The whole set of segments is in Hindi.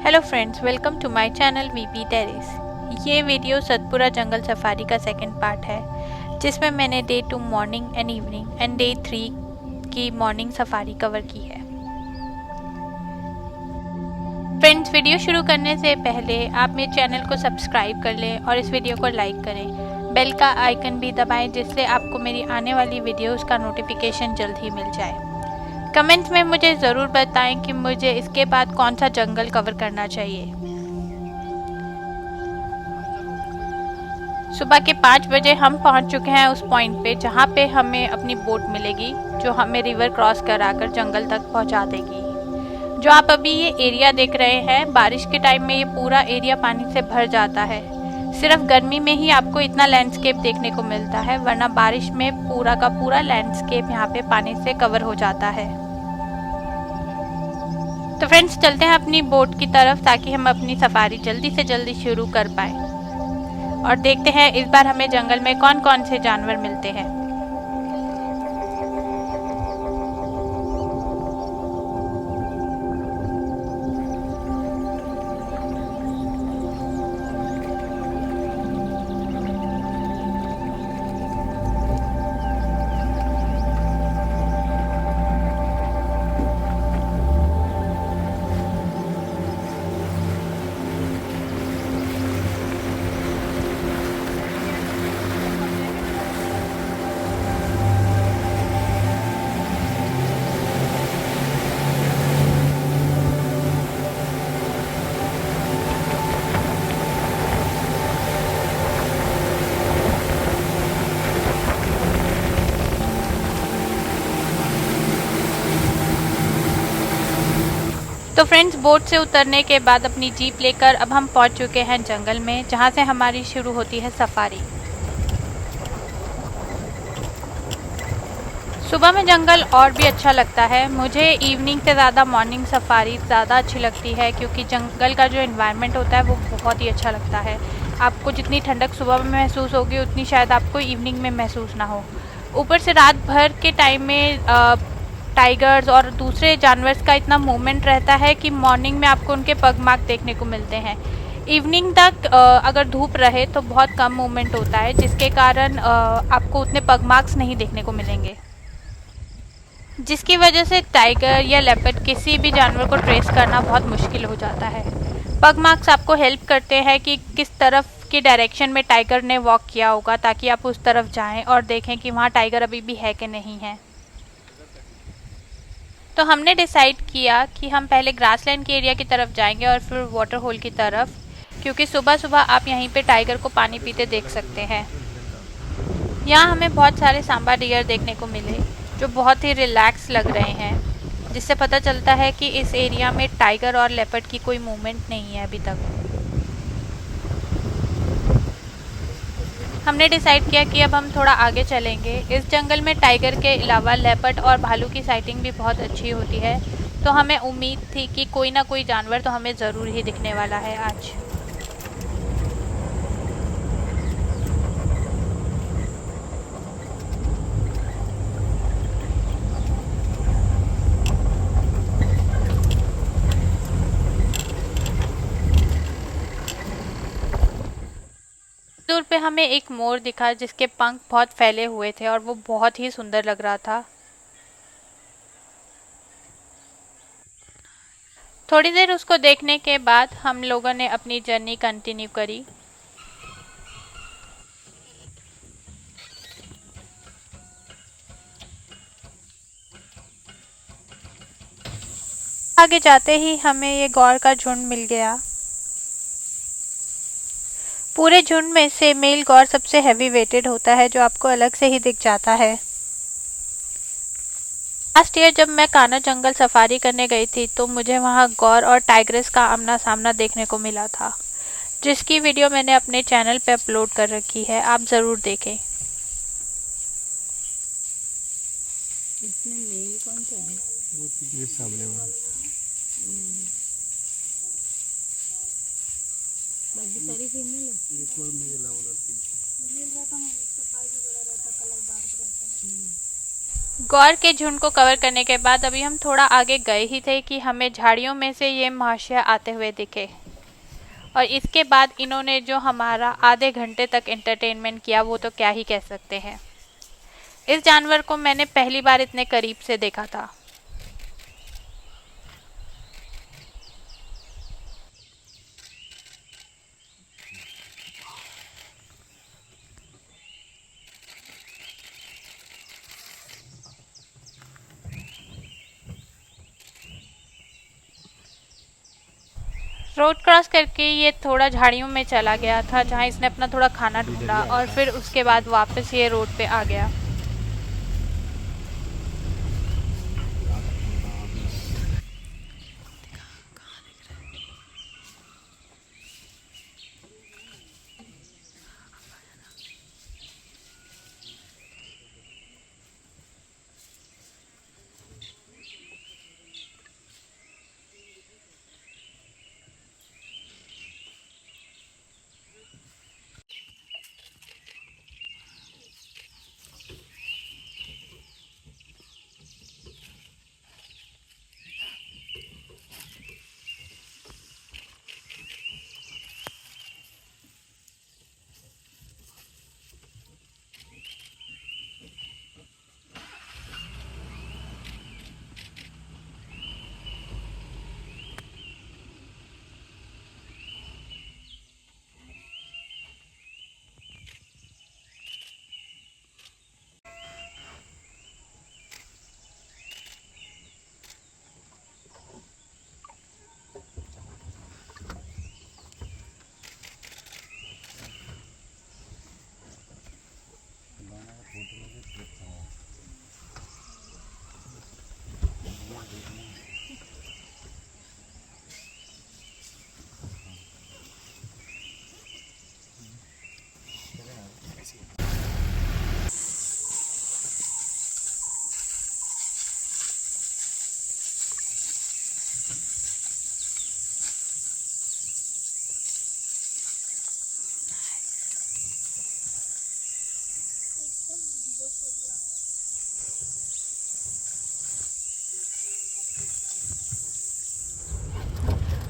Hello friends, welcome to my channel VP terrace. ये वीडियो सतपुरा जंगल सफारी का सेकंड पार्ट है, जिसमें मैंने day 2 morning and evening and day 3 की मॉर्निंग सफारी कवर की है। फ्रेंड्स, वीडियो शुरू करने से पहले आप मेरे चैनल को सब्सक्राइब कर लें और इस वीडियो को लाइक करें। बेल का आइकन भी दबाएं, जिससे आपको मेरी आने वाली वीडियोस का नोटिफिकेशन जल्द ही मिल जाए। कमेंट्स में मुझे ज़रूर बताएं कि मुझे इसके बाद कौन सा जंगल कवर करना चाहिए। सुबह के 5 बजे हम पहुंच चुके हैं उस पॉइंट पे जहां पे हमें अपनी बोट मिलेगी, जो हमें रिवर क्रॉस कराकर जंगल तक पहुंचा देगी। जो आप अभी ये एरिया देख रहे हैं, बारिश के टाइम में ये पूरा एरिया पानी से भर जाता है। सिर्फ गर्मी में ही आपको इतना लैंडस्केप देखने को मिलता है, वरना बारिश में पूरा का पूरा लैंडस्केप यहाँ पे पानी से कवर हो जाता है। तो फ्रेंड्स, चलते हैं अपनी बोट की तरफ ताकि हम अपनी सफारी जल्दी से जल्दी शुरू कर पाए और देखते हैं इस बार हमें जंगल में कौन कौन से जानवर मिलते हैं। तो फ्रेंड्स, बोट से उतरने के बाद अपनी जीप लेकर अब हम पहुंच चुके हैं जंगल में, जहां से हमारी शुरू होती है सफारी। सुबह में जंगल और भी अच्छा लगता है। मुझे इवनिंग से ज़्यादा मॉर्निंग सफारी ज़्यादा अच्छी लगती है, क्योंकि जंगल का जो एनवायरनमेंट होता है वो बहुत ही अच्छा लगता है। आपको जितनी ठंडक सुबह में महसूस होगी, उतनी शायद आपको इवनिंग में महसूस ना हो। ऊपर से रात भर के टाइम में टाइगर्स और दूसरे जानवर्स का इतना मूवमेंट रहता है कि मॉर्निंग में आपको उनके पग मार्क देखने को मिलते हैं। इवनिंग तक अगर धूप रहे तो बहुत कम मूवमेंट होता है, जिसके कारण आपको उतने पग मार्क्स नहीं देखने को मिलेंगे, जिसकी वजह से टाइगर या लेपर्ड किसी भी जानवर को ट्रेस करना बहुत मुश्किल हो जाता है। पग मार्क्स आपको हेल्प करते हैं कि किस तरफ की डायरेक्शन में टाइगर ने वॉक किया होगा, ताकि आप उस तरफ जाएं और देखें कि वहाँ टाइगर अभी भी है कि नहीं है। तो हमने डिसाइड किया कि हम पहले ग्रासलैंड के एरिया की तरफ जाएंगे और फिर वाटर होल की तरफ, क्योंकि सुबह सुबह आप यहीं पे टाइगर को पानी पीते देख सकते हैं। यहाँ हमें बहुत सारे सांबा डियर देखने को मिले, जो बहुत ही रिलैक्स लग रहे हैं, जिससे पता चलता है कि इस एरिया में टाइगर और लेपर्ड की कोई मूवमेंट नहीं है अभी तक। हमने डिसाइड किया कि अब हम थोड़ा आगे चलेंगे। इस जंगल में टाइगर के अलावा लेपर्ड और भालू की साइटिंग भी बहुत अच्छी होती है, तो हमें उम्मीद थी कि कोई ना कोई जानवर तो हमें ज़रूर ही दिखने वाला है आज। दूर पे हमें एक मोर दिखा, जिसके पंख बहुत फैले हुए थे और वो बहुत ही सुंदर लग रहा था। थोड़ी देर उसको देखने के बाद हम लोगों ने अपनी जर्नी कंटिन्यू करी। आगे जाते ही हमें ये गौर का झुंड मिल गया। पूरे झुंड में से मेल गौर सबसे हैवी वेटेड होता है, जो आपको अलग से ही दिख जाता है। लास्ट ईयर जब मैं कान्हा जंगल सफारी करने गई थी, तो मुझे वहाँ गौर और टाइग्रेस का आमना सामना देखने को मिला था, जिसकी वीडियो मैंने अपने चैनल पे अपलोड कर रखी है, आप ज़रूर देखें। इसमें मेल कौन सा है? ये सामने वाला। बाकी सारी फीमेल है। एक और मेल है उधर पीछे। मेल रहता है, सफाई भी बड़ा रहता, कलर डार्क रहता है। गौर के झुंड को कवर करने के बाद अभी हम थोड़ा आगे गए ही थे कि हमें झाड़ियों में से ये महाशय आते हुए दिखे, और इसके बाद इन्होंने जो हमारा आधे घंटे तक एंटरटेनमेंट किया वो तो क्या ही कह सकते हैं। इस जानवर को मैंने पहली बार इतने करीब से देखा था। रोड क्रॉस करके ये थोड़ा झाड़ियों में चला गया था जहाँ इसने अपना थोड़ा खाना ढूंढा, और फिर उसके बाद वापस ये रोड पे आ गया।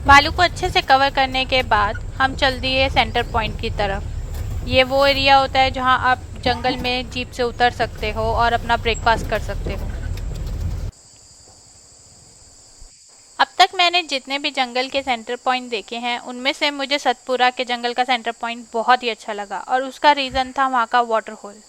भालू को अच्छे से कवर करने के बाद हम चल दिए सेंटर पॉइंट की तरफ। ये वो एरिया होता है जहां आप जंगल में जीप से उतर सकते हो और अपना ब्रेकफास्ट कर सकते हो। अब तक मैंने जितने भी जंगल के सेंटर पॉइंट देखे हैं उनमें से मुझे सतपुरा के जंगल का सेंटर पॉइंट बहुत ही अच्छा लगा, और उसका रीज़न था वहाँ का वाटर होल।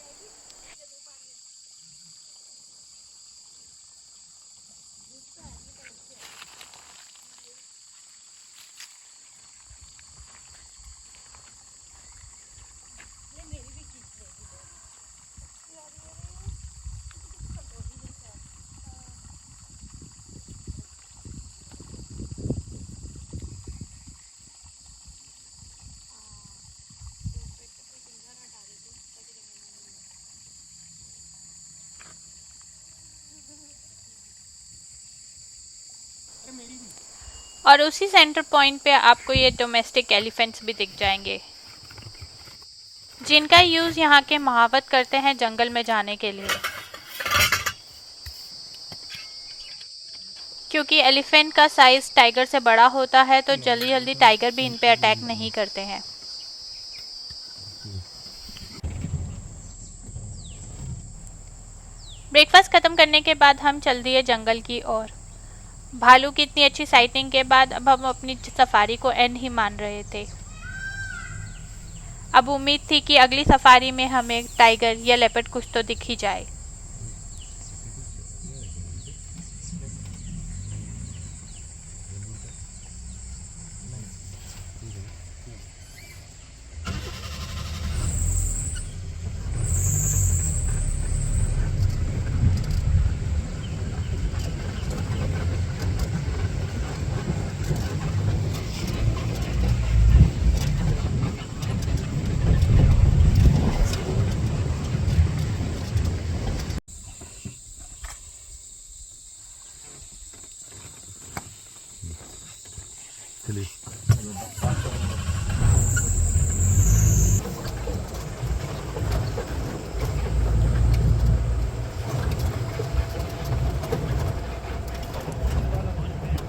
और उसी सेंटर पॉइंट पे आपको ये डोमेस्टिक एलिफेंट्स भी दिख जाएंगे, जिनका यूज़ यहाँ के महावत करते हैं जंगल में जाने के लिए, क्योंकि एलिफेंट का साइज़ टाइगर से बड़ा होता है तो जल्दी जल्दी टाइगर भी इन पे अटैक नहीं करते हैं। ब्रेकफास्ट ख़त्म करने के बाद हम चल दिए जंगल की ओर। भालू की इतनी अच्छी साइटिंग के बाद अब हम अपनी सफारी को एंड ही मान रहे थे। अब उम्मीद थी कि अगली सफारी में हमें टाइगर या लेपर्ड कुछ तो दिख ही जाए।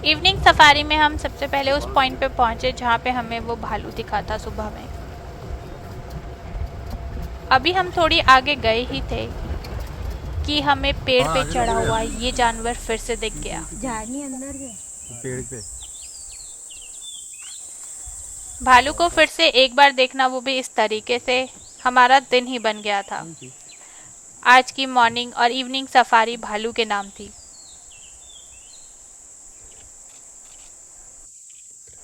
इवनिंग सफारी में हम सबसे पहले उस पॉइंट पे पहुंचे जहाँ पे हमें वो भालू दिखा था सुबह में। अभी हम थोड़ी आगे गए ही थे कि हमें पेड़ पे चढ़ा हुआ ये जानवर फिर से दिख गया। झाड़ी अंदर है। पेड़ पे भालू को फिर से एक बार देखना, वो भी इस तरीके से, हमारा दिन ही बन गया था। आज की मॉर्निंग और इवनिंग सफारी भालू के नाम थी।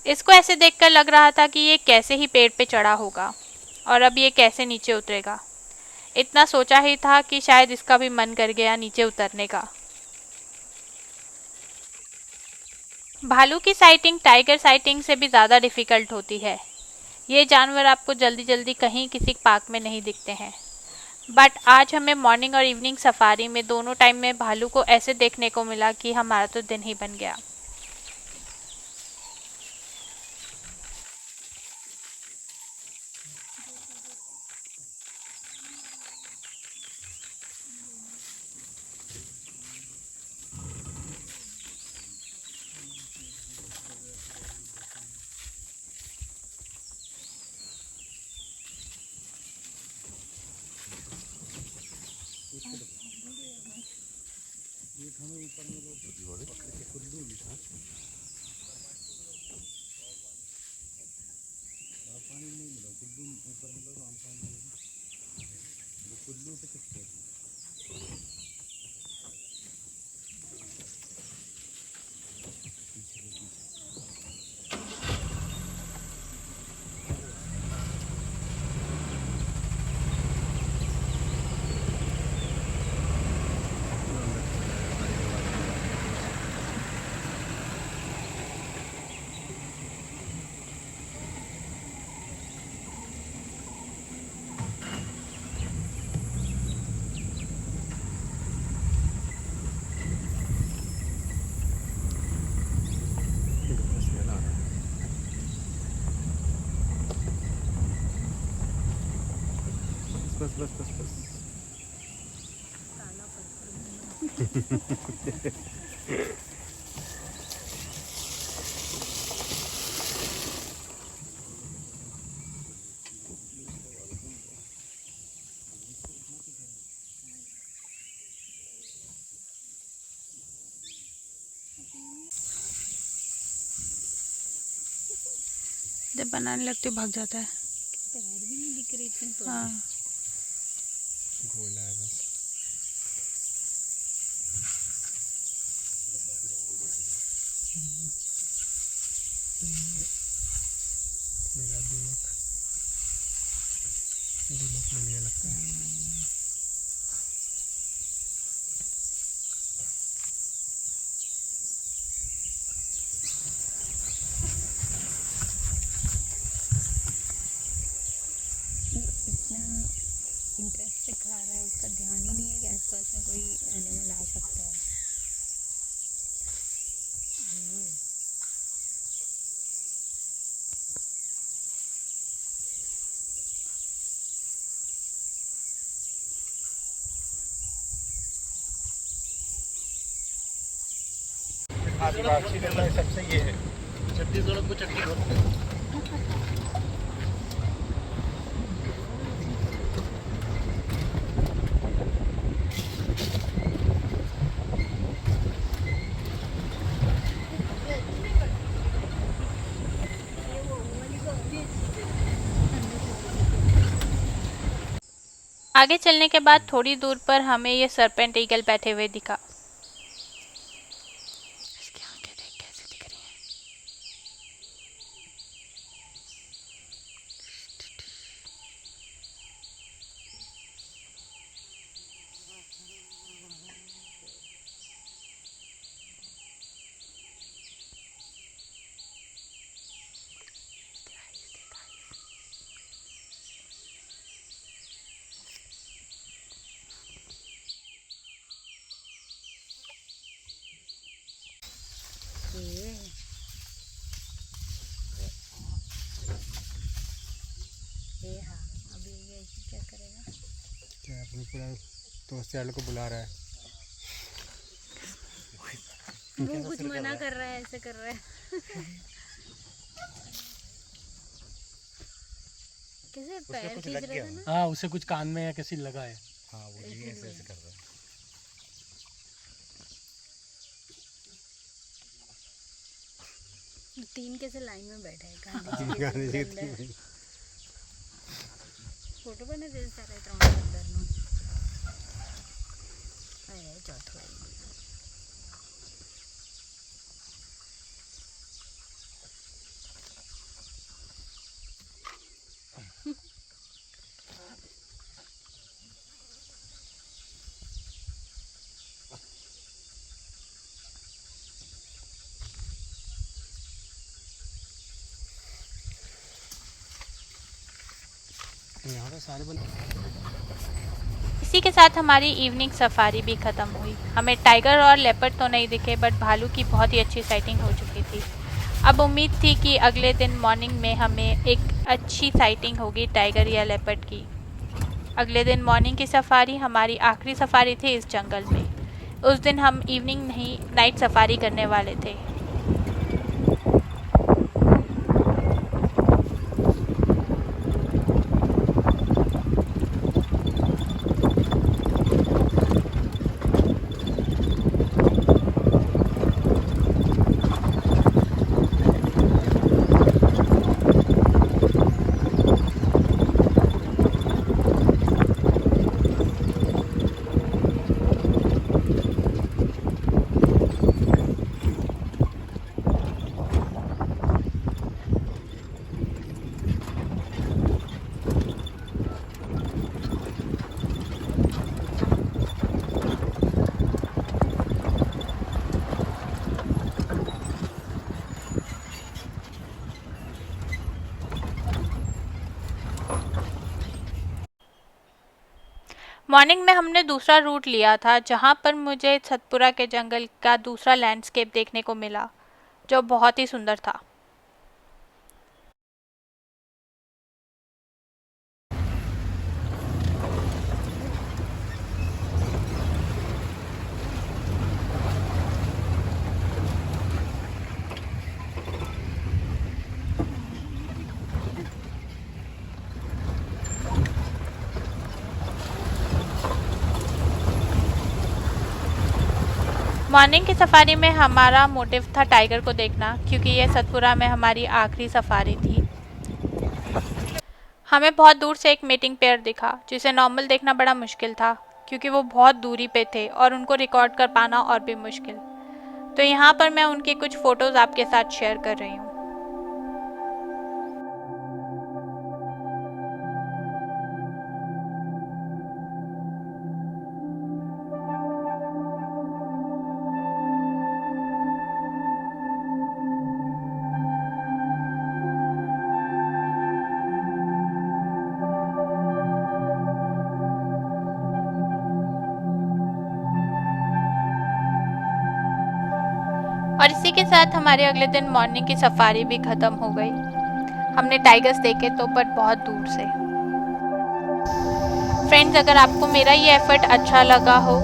इसको ऐसे देखकर लग रहा था कि ये कैसे ही पेड़ पे चढ़ा होगा और अब ये कैसे नीचे उतरेगा। इतना सोचा ही था कि शायद इसका भी मन कर गया नीचे उतरने का। भालू की साइटिंग टाइगर साइटिंग से भी ज़्यादा डिफ़िकल्ट होती है। ये जानवर आपको जल्दी जल्दी कहीं किसी पार्क में नहीं दिखते हैं, बट आज हमें मॉर्निंग और इवनिंग सफारी में दोनों टाइम में भालू को ऐसे देखने को मिला कि हमारा तो दिन ही बन गया। बस बस बस बस जब बनाने लगती भाग जाता है। पैर भी नहीं दिख रही थी तो। हाँ, गोला है बस। मेरा दिमाग मिल गया लगता है। इतना इंटरेस्ट से खा रहा है, उसका ध्यान ही नहीं है कि आसपास में कोई एनिमल आ सकता है। आदिवासी में सबसे ये है, छत्तीसगढ़ को चटनी बोलते हैं। आगे चलने के बाद थोड़ी दूर पर हमें ये सरपेंट ईगल बैठे हुए दिखा। इसकी आंखें देख कैसे दिख रही हैं। ये हाँ, अभी ये क्या करेगा? क्या अपने पूरा दोस्त यार को बुला रहा है। वो कुछ मना कर रहा है, ऐसे कर रहा है। कैसे पैर कुछ खींच लग रहा गया था ना। हाँ, उसे कुछ कान में या किसी लगा है। हाँ वो जी ऐसे ऐसे कर रहा है। तीन कैसे लाइन में बैठे हैं गांधी जी के अंदर। फोटो बने दे सारे त्रण अंदर नो आया चौथा वाली। यहाँ पे सारे बन इसी के साथ हमारी इवनिंग सफारी भी ख़त्म हुई। हमें टाइगर और लेपर्ड तो नहीं दिखे, बट भालू की बहुत ही अच्छी साइटिंग हो चुकी थी। अब उम्मीद थी कि अगले दिन मॉर्निंग में हमें एक अच्छी साइटिंग होगी टाइगर या लेपर्ड की। अगले दिन मॉर्निंग की सफारी हमारी आखिरी सफारी थी इस जंगल में। उस दिन हम इवनिंग नहीं, नाइट सफारी करने वाले थे। मॉर्निंग में हमने दूसरा रूट लिया था, जहाँ पर मुझे सतपुरा के जंगल का दूसरा लैंडस्केप देखने को मिला, जो बहुत ही सुंदर था। मॉर्निंग की सफारी में हमारा मोटिव था टाइगर को देखना, क्योंकि ये सतपुरा में हमारी आखिरी सफारी थी। हमें बहुत दूर से एक मीटिंग पेयर दिखा, जिसे नॉर्मल देखना बड़ा मुश्किल था, क्योंकि वो बहुत दूरी पे थे और उनको रिकॉर्ड कर पाना और भी मुश्किल। तो यहाँ पर मैं उनकी कुछ फ़ोटोज़ आपके साथ शेयर कर रही हूँ। और इसी के साथ हमारे अगले दिन मॉर्निंग की सफारी भी ख़त्म हो गई। हमने टाइगर्स देखे तो बट बहुत दूर से। फ्रेंड्स, अगर आपको मेरा ये एफर्ट अच्छा लगा हो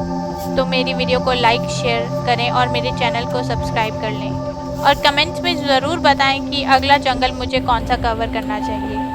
तो मेरी वीडियो को लाइक शेयर करें और मेरे चैनल को सब्सक्राइब कर लें, और कमेंट्स में ज़रूर बताएं कि अगला जंगल मुझे कौन सा कवर करना चाहिए।